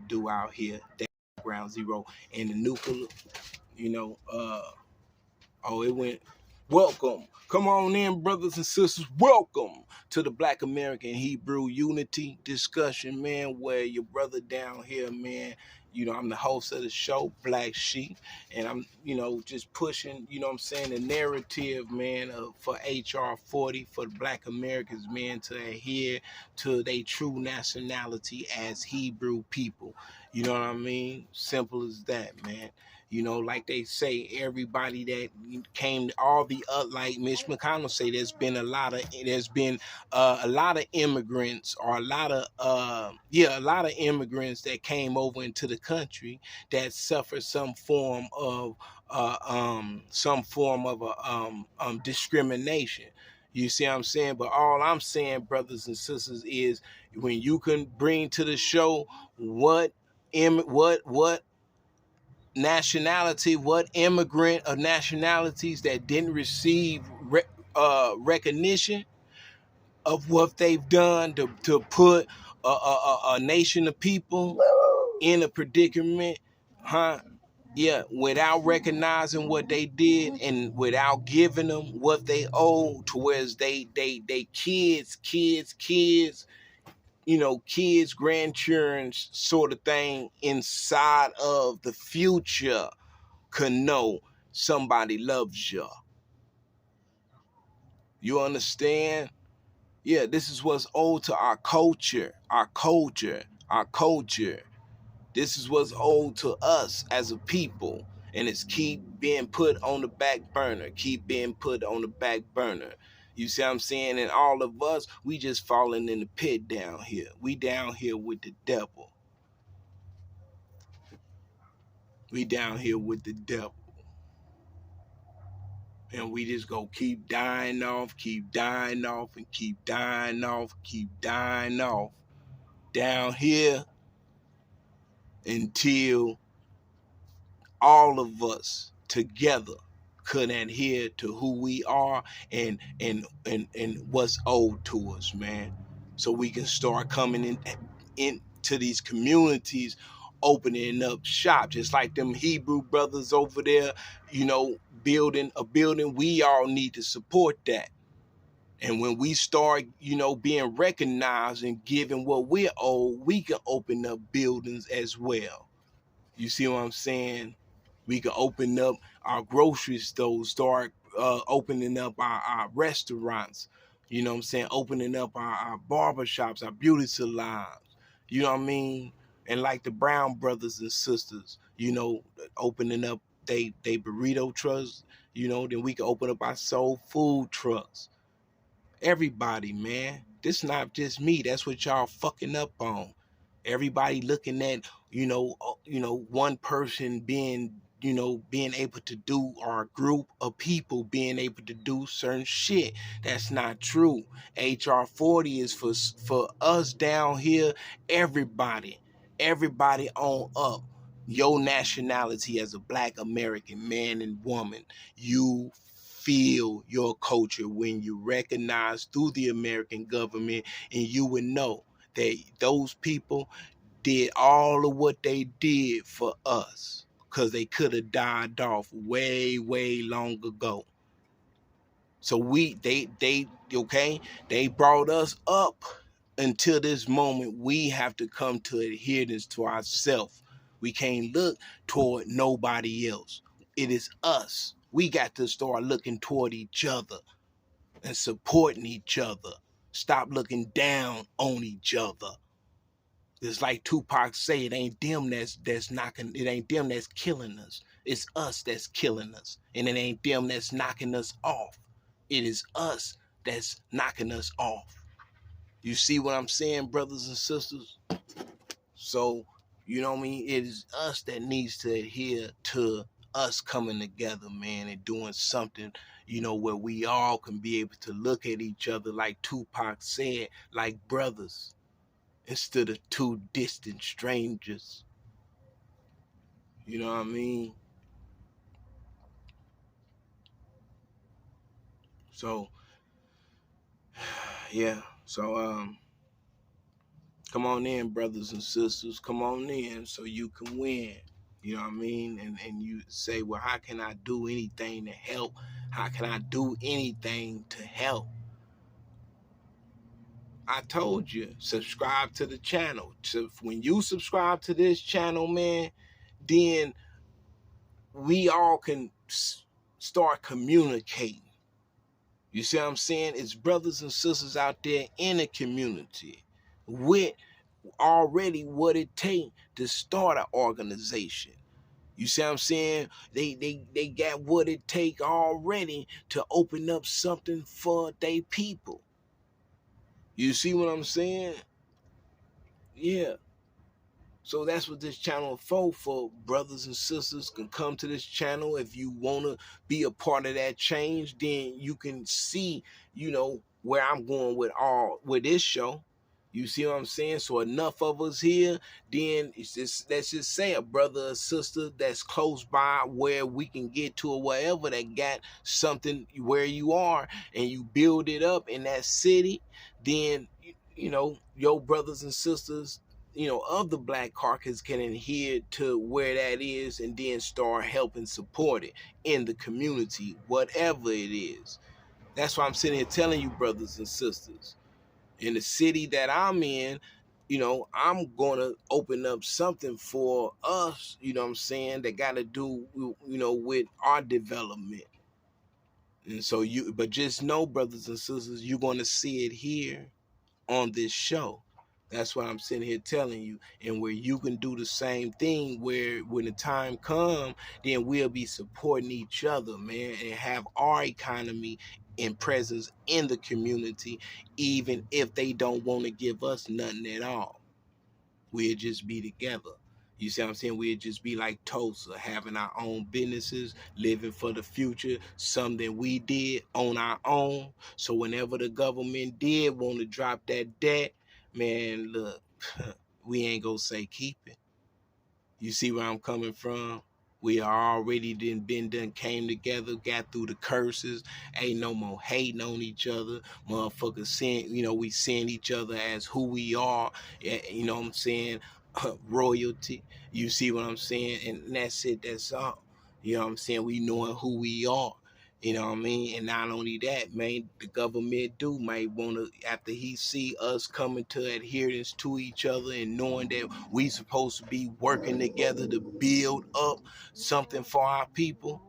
do out here. That ground zero and the nuclear, you know, oh, it went. Welcome. Come on in, brothers and sisters. Welcome to the Black American Hebrew Unity discussion, man, where your brother down here, man, I'm the host of the show, Black Sheep, and I'm, just pushing, what I'm saying, the narrative, man, for HR40, for the Black Americans, man, to adhere to their true nationality as Hebrew people. You know what I mean? Simple as that, man. Like they say, everybody that came, all the like Mitch McConnell say, there's been a lot of immigrants, or a lot of immigrants that came over into the country that suffered some form of discrimination. You see what I'm saying? But all I'm saying, brothers and sisters, is when you can bring to the show what nationality, what immigrant of nationalities that didn't receive recognition of what they've done to put a nation of people in a predicament, huh? Yeah, without recognizing what they did and without giving them what they owe, to whereas they kids, kids, grandchildren sort of thing inside of the future can know somebody loves you. You understand? Yeah, this is what's owed to our culture. This is what's owed to us as a people. And it's keep being put on the back burner. You see what I'm saying? And all of us, we just falling in the pit down here. We down here with the devil. And we just go keep dying off, and keep dying off down here until all of us together could adhere to who we are and what's owed to us, man. So we can start coming into these communities, opening up shop, just like them Hebrew brothers over there, building a building. We all need to support that. And when we start, being recognized and given what we're owed, we can open up buildings as well. You see what I'm saying? We can open up our grocery stores, start opening up our restaurants, you know what I'm saying? Opening up our barbershops, our beauty salons, you know what I mean? And like the Brown brothers and sisters, opening up they burrito trucks, then we can open up our soul food trucks. Everybody, man. This not just me. That's what y'all fucking up on. Everybody looking at, one person being able to do, or a group of people being able to do certain shit. That's not true. HR40 is for us down here, everybody on up. Your nationality as a Black American man and woman, you feel your culture when you recognize through the American government, and you would know that those people did all of what they did for us, because they could have died off way long ago. So they brought us up until this moment. We have to come to adherence to ourselves. We can't look toward nobody else. It is us. We got to start looking toward each other and supporting each other. Stop looking down on each other. It's like Tupac say, it ain't them that's knocking, it ain't them that's killing us. It's us that's killing us. And it ain't them that's knocking us off. It is us that's knocking us off. You see what I'm saying, brothers and sisters? So, you know what I mean? It is us that needs to adhere to us coming together, man, and doing something, where we all can be able to look at each other, like Tupac said, like brothers, instead of two distant strangers. You know what I mean? So, yeah. So, Come on in, brothers and sisters. Come on in so you can win. You know what I mean? And you say, well, how can I do anything to help? How can I do anything to help? I told you, subscribe to the channel. So when you subscribe to this channel, man, then we all can start communicating. You see what I'm saying? It's brothers and sisters out there in the community with already what it takes to start an organization. You see what I'm saying? They got what it take already to open up something for they people. You see what I'm saying? Yeah. So that's what this channel is for brothers and sisters can come to this channel. If you want to be a part of that change, then you can see, where I'm going with this show. You see what I'm saying? So enough of us here, then it's just, let's just say a brother or sister that's close by where we can get to or wherever that got something where you are and you build it up in that city, then, your brothers and sisters, of the Black Caucus can adhere to where that is and then start helping support it in the community, whatever it is. That's why I'm sitting here telling you, brothers and sisters, in the city that I'm in, I'm going to open up something for us, what I'm saying, that got to do, with our development. And so but just know, brothers and sisters, you're going to see it here on this show. That's what I'm sitting here telling you. And where you can do the same thing, where when the time comes, then we'll be supporting each other, man, and have our economy and presence in the community, even if they don't want to give us nothing at all. We'll just be together. You see what I'm saying? We'll just be like Tulsa, having our own businesses, living for the future, something we did on our own. So whenever the government did want to drop that debt, man, look, we ain't gonna say keep it. You see where I'm coming from? We are already done came together, got through the curses. Ain't no more hating on each other. Motherfuckers seeing, we seeing each other as who we are. You know what I'm saying? Royalty. You see what I'm saying? And that's it. That's all. You know what I'm saying? We knowing who we are. You know what I mean? And not only that, man, the government might want to, after he see us coming to adherence to each other and knowing that we supposed to be working together to build up something for our people,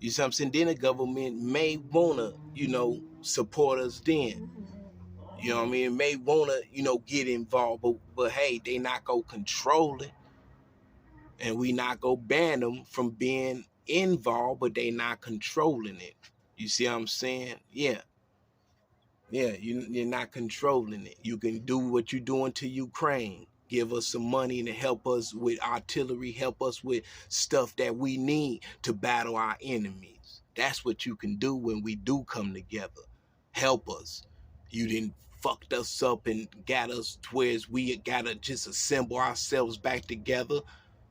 you see what I'm saying? Then the government may want to, support us then. You know what I mean? May want to, get involved, but hey, they not go control it. And we not go ban them from being involved, but they not controlling it. You see what I'm saying? Yeah. Yeah, you're not controlling it. You can do what you're doing to Ukraine. Give us some money to help us with artillery, help us with stuff that we need to battle our enemies. That's what you can do when we do come together. Help us. You didn't fucked us up and got us to where we gotta just assemble ourselves back together.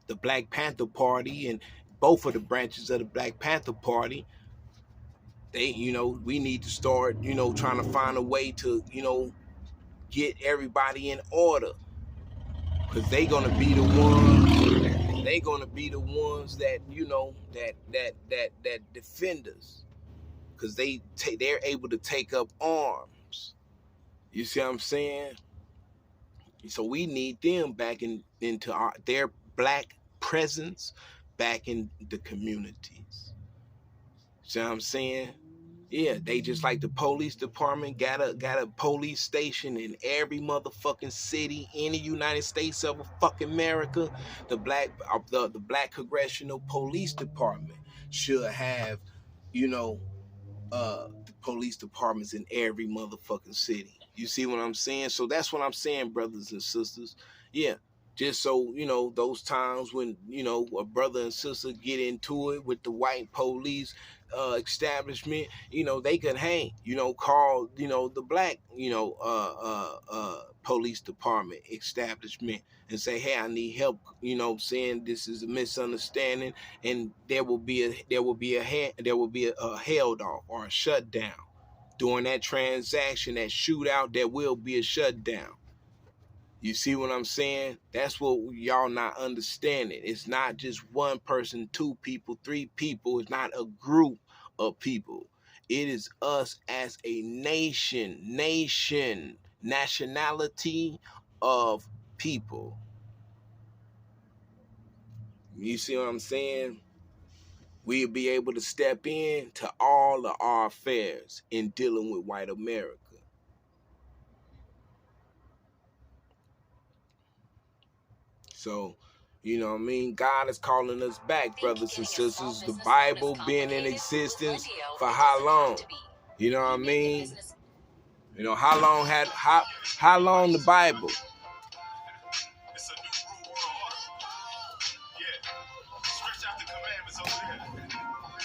The Black Panther Party and both of the branches of the Black Panther Party, we need to start, trying to find a way to, get everybody in order. Because they gonna be the ones that, that defend us. Because they're able to take up arms. You see what I'm saying? So we need them back into their black presence back in the communities. See what I'm saying? Yeah, they just like the police department got a police station in every motherfucking city in the United States of fucking America. The black Congressional Police Department should have, the police departments in every motherfucking city. You see what I'm saying? So that's what I'm saying, brothers and sisters. Yeah. Just so, those times when, a brother and sister get into it with the white police establishment, they can hang, call, the black, police department establishment and say, hey, I need help, saying this is a misunderstanding, and there will be a held off or a shutdown during that transaction, that shootout. There will be a shutdown. You see what I'm saying? That's what y'all not understanding. It's not just one person, two people, three people. It's not a group of people. It is us as a nationality of people. You see what I'm saying? We'll be able to step in to all of our affairs in dealing with white America. So, you know what I mean? God is calling us back, brothers and sisters. The Bible being in existence for how long? You know what I mean? You know, how long the Bible? It's a new world. Yeah. Stretch out the commandments over there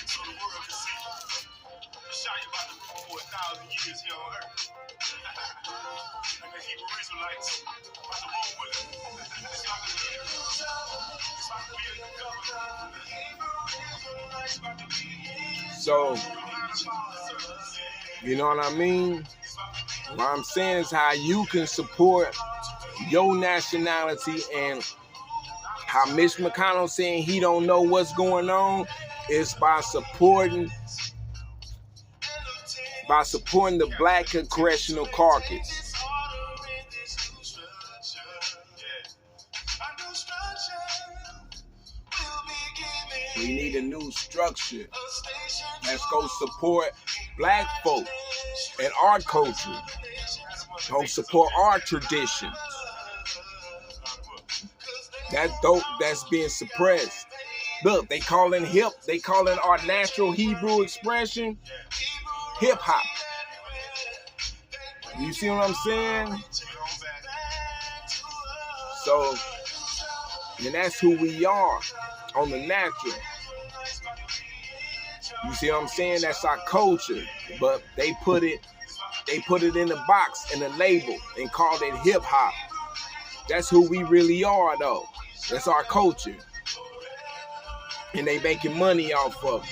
so the world can see. Shout about the rule for 1,000 years here on earth. Like the Hebrew Israelites about to roll with it. It's about to be a new zone. It's about to be a new government. The Hebrew Israelites about to be in. So, you know what I mean? What I'm saying is how you can support your nationality, and how Mitch McConnell saying he don't know what's going on is by supporting the Black Congressional Caucus. We need a new structure. Let's go support black folk and our culture. Go support our traditions. That dope that's being suppressed. Look, they calling our natural Hebrew expression hip hop. You see what I'm saying? So, and that's who we are on the natural. You see what I'm saying? That's our culture. But they put it in a box, in a label, and called it hip hop. That's who we really are, though. That's our culture. And they making money off of it.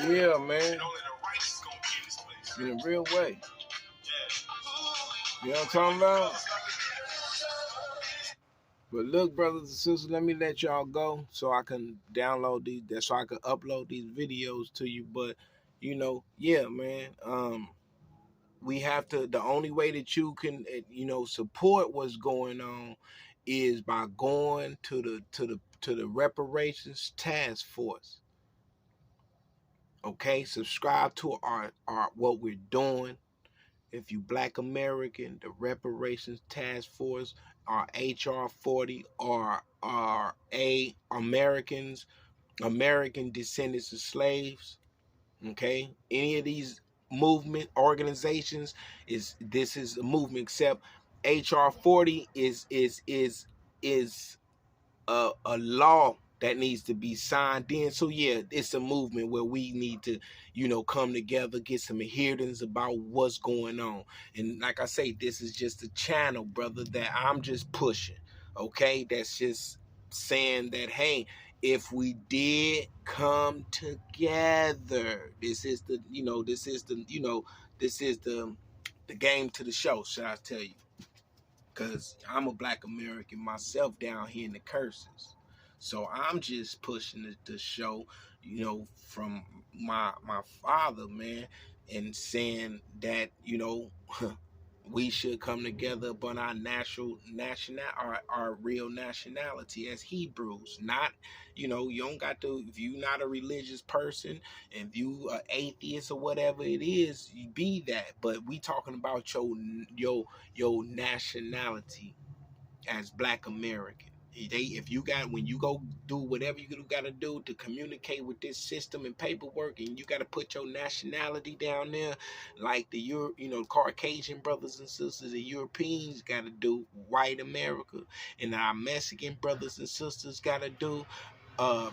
Yeah, man. In a real way. You know what I'm talking about? But look, brothers and sisters, let me let y'all go so I can download these, so I can upload these videos to you. But, you know, yeah, man. We have to, the only way that you can, you know, support what's going on is by going to the reparations task force. Okay, subscribe to our what we're doing. If you Black American, the reparations task force, our HR40, or American descendants of slaves. Okay, any of these movement organizations this is a movement, except HR40 is a law that needs to be signed in. So yeah, it's a movement where we need to, come together, get some adherence about what's going on. And like I say, this is just a channel, brother, that I'm just pushing. Okay, that's just saying that, hey, if we did come together, this is the game to the show, should I tell you? Because I'm a Black American myself down here in the curses. So I'm just pushing the show, from my father, man, and saying that, we should come together upon our our real nationality as Hebrews. Not, you don't got to, if you're not a religious person, if you are atheist or whatever it is, you be that. But we talking about your nationality as Black American. If you got, when you go do whatever you got to do to communicate with this system and paperwork, and you got to put your nationality down there, like the Caucasian brothers and sisters, the Europeans got to do, white America, and our Mexican brothers and sisters got to do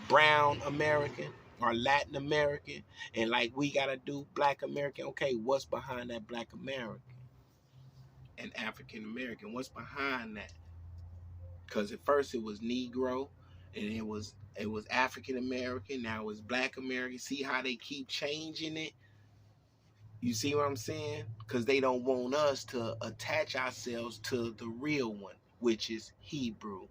brown American or Latin American, and like we got to do Black American. Okay, what's behind that Black American and African American? What's behind that? Because at first it was Negro, and it was African American. Now it's Black American. See how they keep changing it? You see what I'm saying? Because they don't want us to attach ourselves to the real one, which is Hebrew.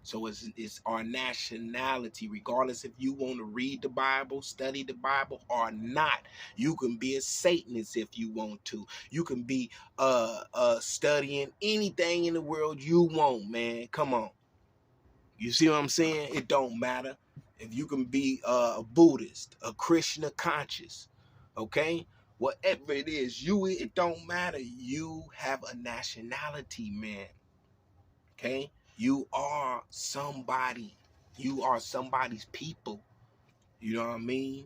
So it's our nationality, regardless if you want to read the Bible, study the Bible or not. You can be a Satanist if you want to. You can be studying anything in the world you want, man. Come on. You see what I'm saying? It don't matter. If you can be a Buddhist, a Christian, a conscious, okay? Whatever it is, it don't matter. You have a nationality, man. Okay? You are somebody. You are somebody's people. You know what I mean?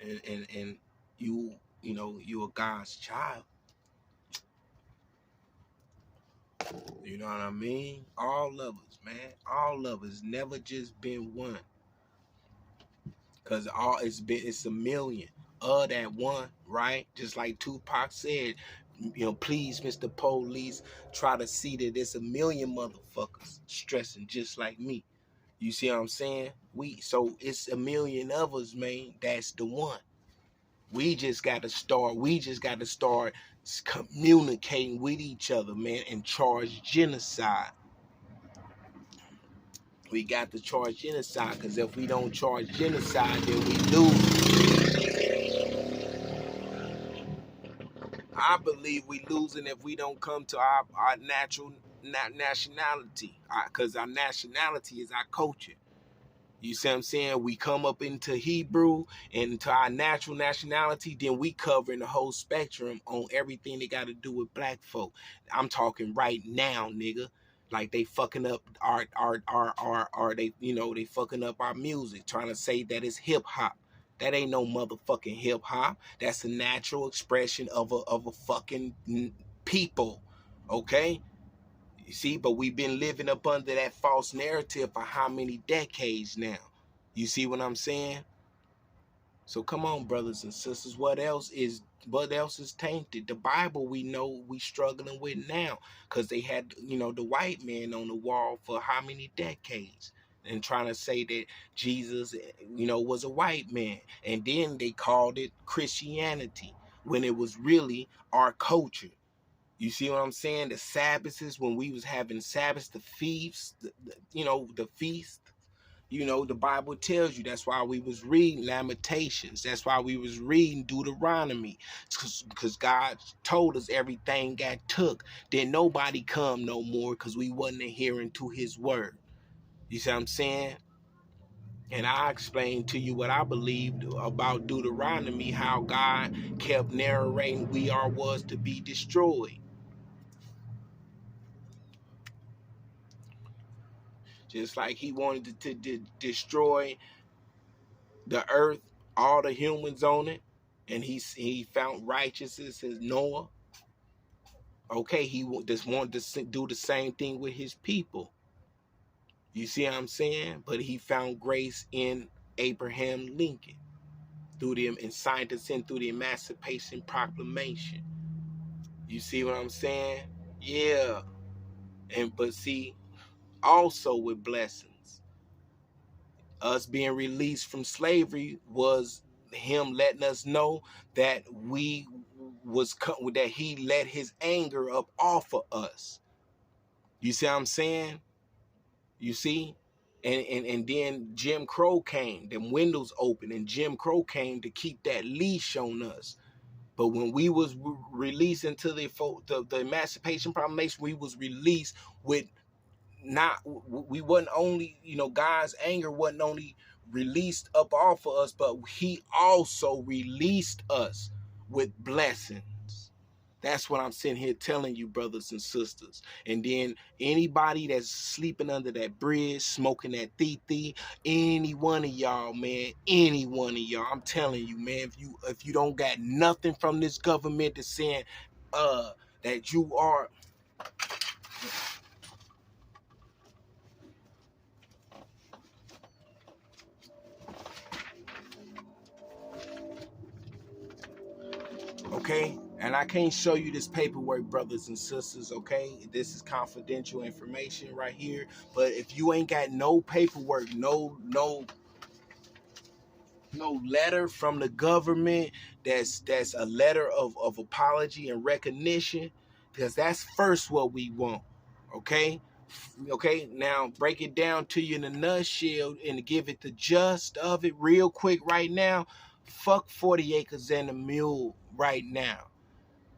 And you're God's child. You know what I mean? All of us, man. All of us. Never just been one. Cause it's a million of that one, right? Just like Tupac said, please, Mr. Police, try to see that there's a million motherfuckers stressing just like me. You see what I'm saying? So it's a million of us, man. That's the one. We just got to start. We just got to start communicating with each other, man, and charge genocide. We got to charge genocide, because if we don't charge genocide, then we lose. I believe we losing if we don't come to our natural nationality, because our nationality is our culture. You see what I'm saying? We come up into Hebrew and into our natural nationality, then we covering the whole spectrum on everything that got to do with black folk. I'm talking right now, nigga. Like they fucking up they fucking up our music, trying to say that it's hip hop. That ain't no motherfucking hip hop. That's a natural expression of a fucking people. Okay? You see, but we've been living up under that false narrative for how many decades now? You see what I'm saying? So come on, brothers and sisters. What else is tainted? The Bible we know we struggling with now, because they had, the white man on the wall for how many decades, and trying to say that Jesus, was a white man, and then they called it Christianity when it was really our culture. You see what I'm saying? The Sabbaths, when we was having Sabbaths, the feasts, the feast. The Bible tells you that's why we was reading Lamentations. That's why we was reading Deuteronomy. Because God told us everything got took. Then nobody come no more because we wasn't adhering to his word. You see what I'm saying? And I explained to you what I believed about Deuteronomy, how God kept narrating we was to be destroyed. Just like he wanted to destroy the earth, all the humans on it, and he found righteousness as Noah. Okay, he just wanted to do the same thing with his people. You see what I'm saying? But he found grace in Abraham Lincoln through them and signed us in through the Emancipation Proclamation. You see what I'm saying? Yeah. And but see, also with blessings, us being released from slavery was him letting us know that that he let his anger up off of us. You see what I'm saying? You see? And then Jim Crow came, them windows opened, and Jim Crow came to keep that leash on us. But when we was released into the Emancipation Proclamation, we was released with not, we wasn't only, God's anger wasn't only released up off of us, but he also released us with blessings. That's what I'm sitting here telling you, brothers and sisters. And then anybody that's sleeping under that bridge, smoking that TT, any one of y'all, man, any one of y'all, I'm telling you, man, if you don't got nothing from this government that's saying that you are, okay? And I can't show you this paperwork, brothers and sisters, okay? This is confidential information right here. But if you ain't got no paperwork, no letter from the government that's a letter of apology and recognition, because that's first what we want, okay? Okay, now break it down to you in a nutshell and give it the gist of it real quick right now. Fuck 40 acres and a mule right now.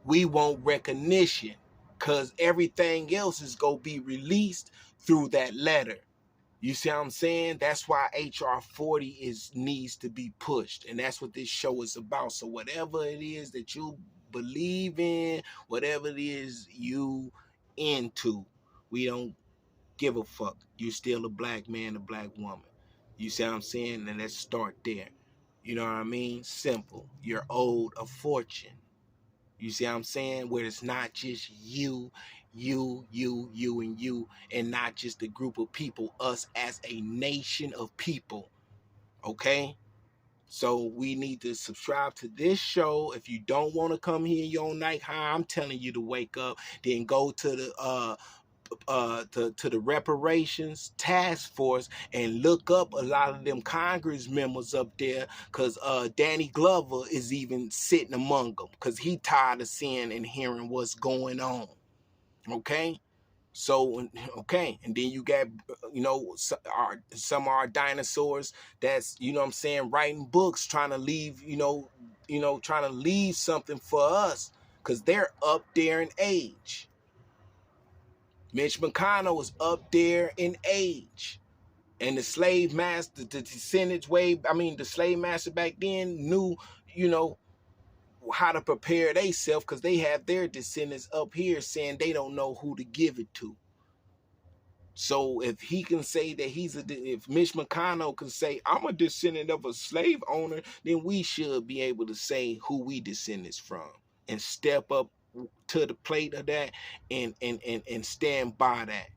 We want recognition, because everything else is going to be released through that letter. You see what I'm saying? That's why HR40 needs to be pushed. And that's what this show is about. So whatever it is that you believe in, whatever it is you into, we don't give a fuck. You're still a black man, a black woman. You see what I'm saying? And let's start there. You know what I mean? Simple. You're owed a fortune. You see what I'm saying? Where it's not just you, and you, and not just a group of people, us as a nation of people. Okay? So we need to subscribe to this show. If you don't want to come here your night high, I'm telling you to wake up. Then go to the to the reparations task force and look up a lot of them Congress members up there, because Danny Glover is even sitting among them, because he tired of seeing and hearing what's going on. Okay, so okay, and then you got some of our dinosaurs that's, what I'm saying, writing books, trying to leave trying to leave something for us, because they're up there in age. Mitch McConnell was up there in age. And the slave master, the descendants the slave master back then knew, how to prepare themselves, because they have their descendants up here saying they don't know who to give it to. So if he can say that if Mitch McConnell can say, I'm a descendant of a slave owner, then we should be able to say who we descendants from and step up to the plate of that and stand by that.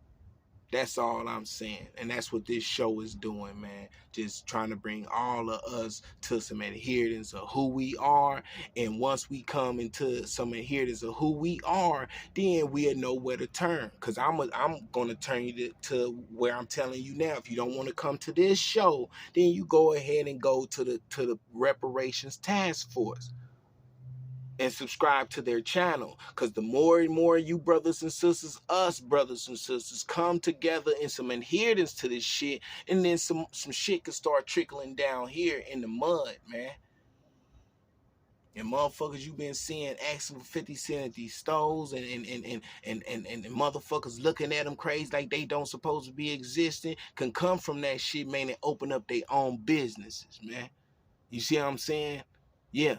That's all I'm saying. And that's what this show is doing, man. Just trying to bring all of us to some adherence of who we are. And once we come into some adherence of who we are, then we'll know where to turn. Because I'm going to turn you to where I'm telling you now. If you don't want to come to this show, then you go ahead and go to the reparations task force and subscribe to their channel, because the more and more you brothers and sisters, us brothers and sisters, come together in some adherence to this shit, and then some shit can start trickling down here in the mud, man. And motherfuckers you been seeing asking for 50 cents at these stores, and motherfuckers looking at them crazy like they don't supposed to be existing, can come from that shit, man, and open up their own businesses, man. You see what I'm saying? Yeah.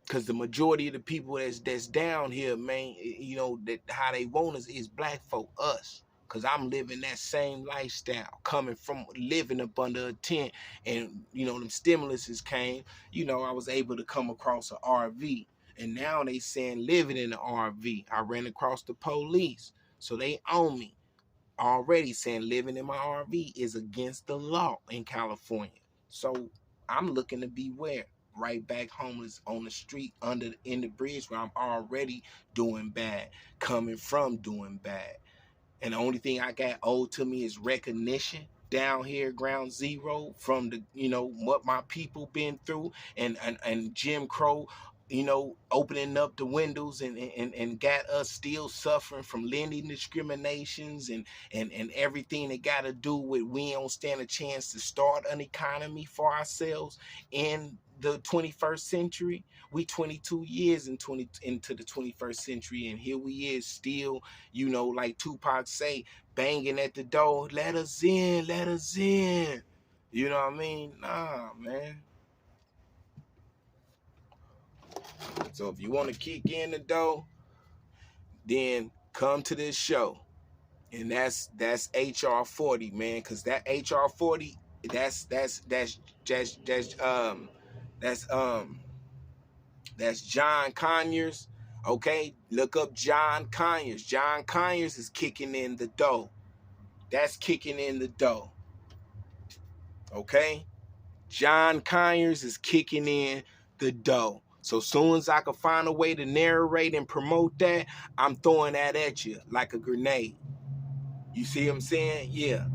Because the majority of the people that's down here, man, that how they want us is black folk, us. Because I'm living that same lifestyle, coming from living up under a tent. And, them stimuluses came, I was able to come across an RV. And now they saying living in an RV. I ran across the police. So they own me. already saying living in my RV is against the law in California. So I'm looking to beware. Right back homeless on the street in the bridge where I'm already doing bad, coming from doing bad. And the only thing I got owed to me is recognition down here, ground zero, from the, what my people been through, and Jim Crow, opening up the windows and got us still suffering from lending discriminations and everything that got to do with we don't stand a chance to start an economy for ourselves in the 21st century. We 22 years into the 21st century, and here we is still, like Tupac say, banging at the door, let us in, let us in. You know what I mean? Nah, man. So if you want to kick in the door, then come to this show. And that's HR40, man, because that HR40, that's John Conyers. Okay, look up John Conyers. John Conyers is kicking in the dough. That's kicking in the dough. Okay, John Conyers is kicking in the dough. So soon as I can find a way to narrate and promote that, I'm throwing that at you like a grenade. You see what I'm saying? Yeah.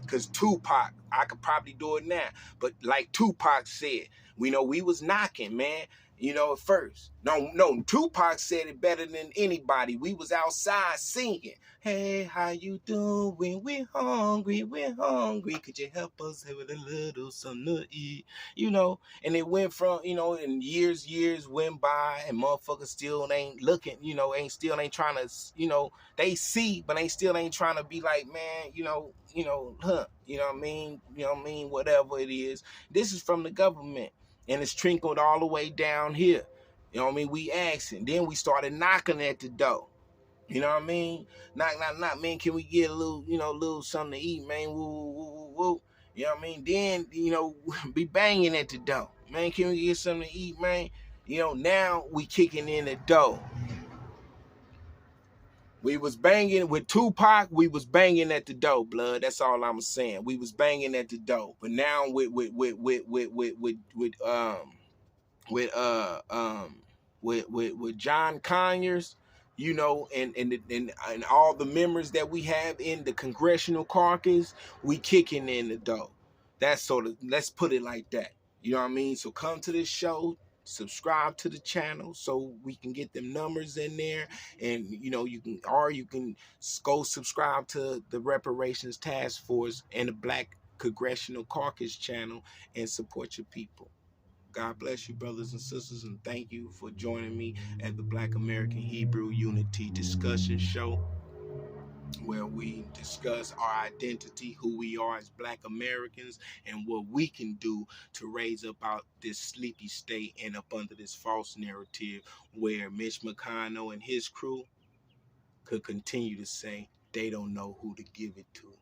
Because Tupac, I could probably do it now. But like Tupac said, we was knocking, man. At first. No, Tupac said it better than anybody. We was outside singing. Hey, how you doing? We're hungry, we're hungry. Could you help us have a little something to eat? And it went from, and years went by, and motherfuckers still ain't looking, ain't trying to, they see, but they still ain't trying to be like, man, you know what I mean, whatever it is. This is from the government, and it's trickled all the way down here. You know what I mean? We asking, then we started knocking at the door. You know what I mean? Knock, man, can we get a little, little something to eat, man? Woo, woo, woo, woo. You know what I mean? Then, be banging at the door. Man, can we get something to eat, man? Now we kicking in the door. We was banging with Tupac. We was banging at the door, blood. That's all I'm saying. We was banging at the door. But now with John Conyers, and all the members that we have in the Congressional Caucus, we kicking in the door. That's sort of, let's put it like that. You know what I mean? So come to this show, subscribe to the channel so we can get them numbers in there, and you can go subscribe to the Reparations Task Force and the Black Congressional Caucus channel and support your people. God bless you, brothers and sisters, and thank you for joining me at the Black American Hebrew Unity Discussion Show, where we discuss our identity, who we are as Black Americans, and what we can do to raise up out this sleepy state and up under this false narrative where Mitch McConnell and his crew could continue to say they don't know who to give it to.